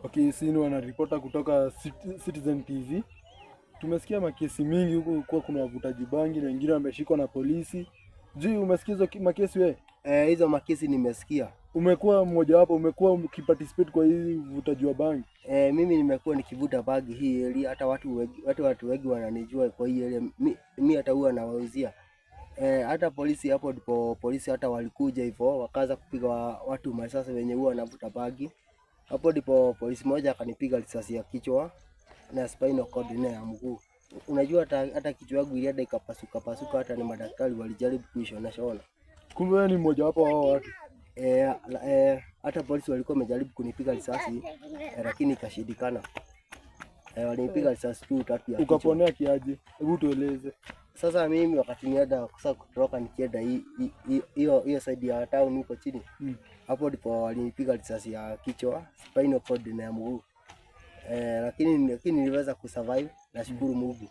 Okay, sisi wanaripota kutoka Citizen TV. Tumesikia makesi mingi huku kwa kuna wavutaji bangi na wengine wameshikwa na polisi. Je, umesikia hizo makesi wewe? Hizo makesi nimesikia. Umekuwa mmoja wapo, umekuwa ukiparticipate kwa hii vutaji wa bangi? Mimi nimekuwa nikivuta bangi hii area, hata watu wengi wananijua kwa hii area. Mimi hata huwa nawauzia. Hata polisi hapo ndipo polisi hata walikuja hivyo wakaanza kupiga watu masasa wenye huwa wanavuta bangi. Hapo ndipo polisi moja akanipiga risasi ya kichwa na spinal cord ya mguu. Unajua hata kichwa yangu ilienda ikapasuka, hata ni madaktari walijaribu kuishona shona. Kumbe wewe ni mmoja wapo hao watu? Hata polisi walikuwa wamejaribu kunipiga risasi lakini ikashindikana. Walinipiga risasi tu 3 ya kichwa. Ukaponea kiaje? Hebu tueleze. Sasa mimi wakati nienda kutoka nikienda hiyo side ya town huko chini. Hapo ndipo walinipiga risasi ya kichwa, spinal cord na mguu. Lakini niliweza kusurvive, nashukuru Mungu.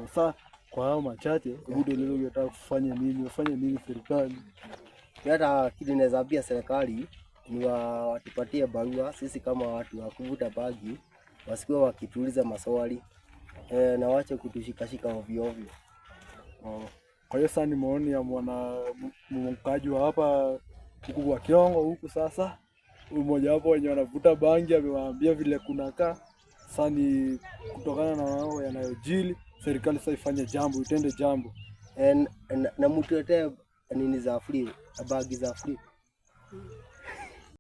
Sasa kwa hao machache, hebu tueleze unataka kufanya nini? Ufanye nini serikali? Hata kitu naweza ambia serikali ni watupatie barua sisi kama watu wa kuvuta bangi, wasikuwe wakituuliza maswali na waache kutushikashika ovyo ovyo. Kwa hiyo sasa ni maoni ya mkaji wa hapa huku kwa Kiongo huku. Sasa mmoja wapo wenye wanavuta bangi amewaambia vile kunakaa. Sasa ni kutokana na mambo yanayojili, serikali sasa ifanye jambo, itende jambo. Na mtu yote nini za free, bangi za free.